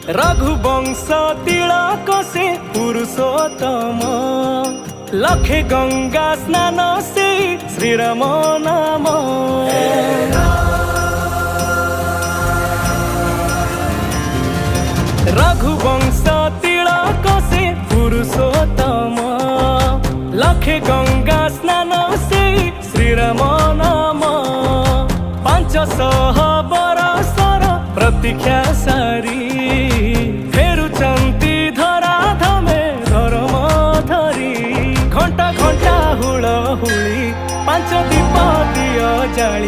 रघुवंश तिलक से पुरुषोत्तम लखे गंगा स्नान से श्रीराम नाम। रघुवंश तिलक से पुरुषोत्तम लखे गंगा स्नान से श्रीराम नाम। 500 बरसर प्रतीक्षा सारी